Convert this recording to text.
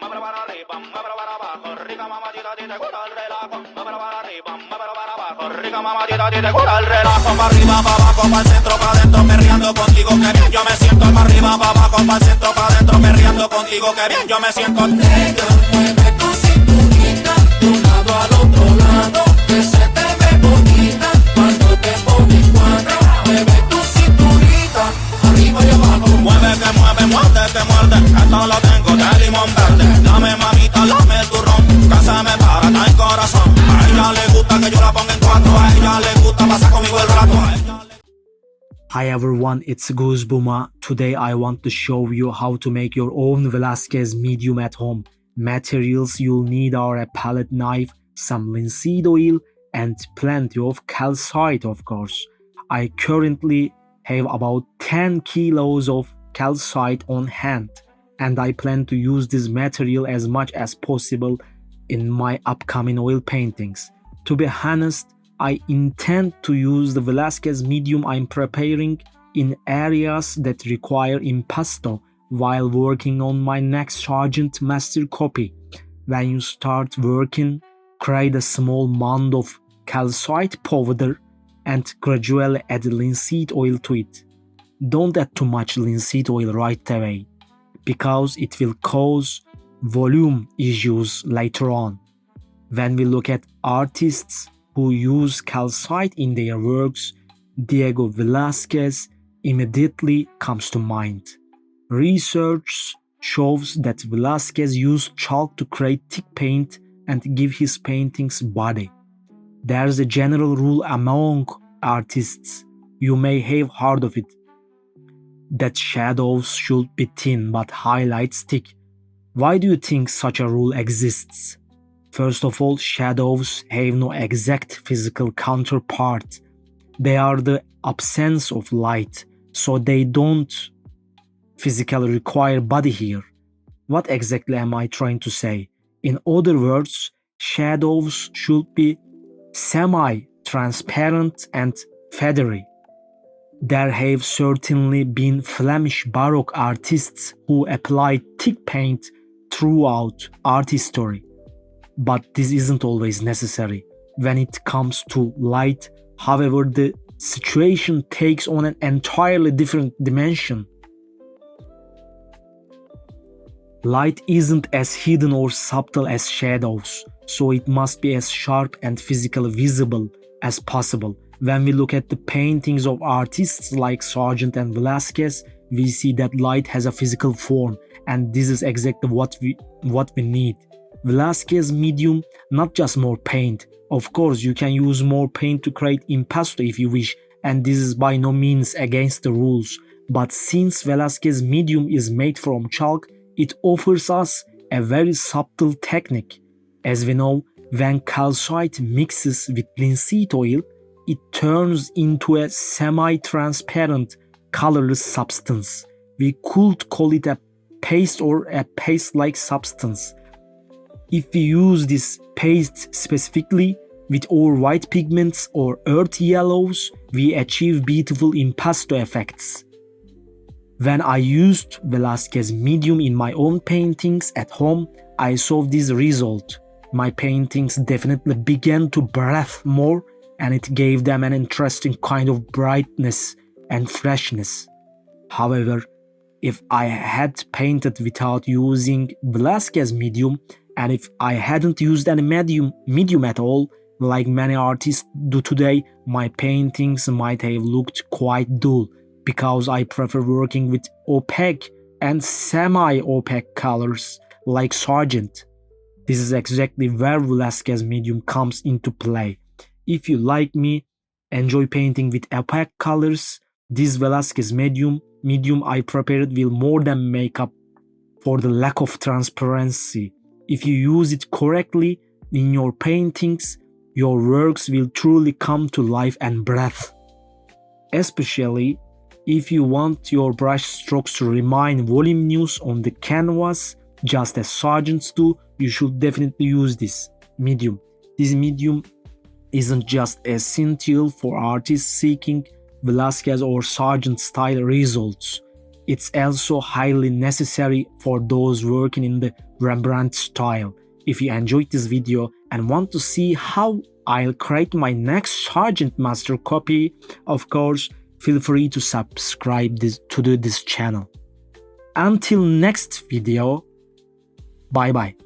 muévelo para arriba, muévelo para abajo, rica mamacita, a ti te gusta el relajo, muévelo para arriba, muévelo para abajo, rica mamacita, a ti te gusta el relajo, para arriba, para abajo, para el centro, para adentro, perreando contigo, que bien yo me siento, para arriba, para abajo, para el centro, para adentro, perreando contigo, que bien yo me siento. Negra, mueve tu cinturita de un lado al otro lado, que se te ve bonita cuando te pones cuadra. Mueve tu cinturita arriba y abajo. Mueve, que mueve, muerde, que muerde, esto lo tengo de limón verde. Dame mamita, dame el turrón, que se me para el corazón. A ella le gusta que yo la ponga en cuatro, a ella le gusta pasar conmigo el rato. Hi everyone, it's Goosebuma. Today I want to show you how to make your own Velázquez Medium at home. Materials you'll need are a palette knife, some linseed oil, and plenty of calcite, of course. I currently have about 10 kilos of calcite on hand, and I plan to use this material as much as possible in my upcoming oil paintings. To be honest, I intend to use the Velázquez Medium I'm preparing in areas that require impasto while working on my next Sargent master copy. When you start working, create a small mound of calcite powder and gradually add linseed oil to it. Don't add too much linseed oil right away, because it will cause volume issues later on. When we look at artists who use calcite in their works, Diego Velázquez immediately comes to mind. Research shows that Velázquez used chalk to create thick paint and give his paintings body. There's a general rule among artists, you may have heard of it, that shadows should be thin but highlights thick. Why do you think such a rule exists? First of all, shadows have no exact physical counterpart. They are the absence of light, so they don't physically require body here. What exactly am I trying to say? In other words, shadows should be semi-transparent and feathery. There have certainly been Flemish Baroque artists who applied thick paint throughout art history. But this isn't always necessary. When it comes to light, however, the situation takes on an entirely different dimension. Light isn't as hidden or subtle as shadows, so it must be as sharp and physically visible as possible. When we look at the paintings of artists like Sargent and Velázquez, we see that light has a physical form, and this is exactly what we need. Velázquez Medium, not just more paint. Of course, you can use more paint to create impasto if you wish, and this is by no means against the rules. But since Velázquez Medium is made from chalk, it offers us a very subtle technique. As we know, when calcite mixes with linseed oil, it turns into a semi-transparent, colorless substance. We could call it a paste or a paste-like substance. If we use this paste specifically with our white pigments or earth yellows, we achieve beautiful impasto effects. When I used Velázquez Medium in my own paintings at home, I saw this result. My paintings definitely began to breathe more, and it gave them an interesting kind of brightness and freshness. However, if I had painted without using Velázquez Medium, and if I hadn't used any medium at all, like many artists do today, my paintings might have looked quite dull, because I prefer working with opaque and semi-opaque colors like Sargent. This is exactly where Velázquez Medium comes into play. If you, like me, enjoy painting with opaque colors, this Velázquez Medium I prepared will more than make up for the lack of transparency. If you use it correctly in your paintings, your works will truly come to life and breath. Especially if you want your brush strokes to remain voluminous on the canvas, just as Sargents do, you should definitely use this medium. This medium isn't just essential for artists seeking Velázquez or Sargent style results. It's also highly necessary for those working in the Rembrandt style. If you enjoyed this video and want to see how I'll create my next Sargent master copy, of course, feel free to subscribe to this channel. Until next video, bye bye.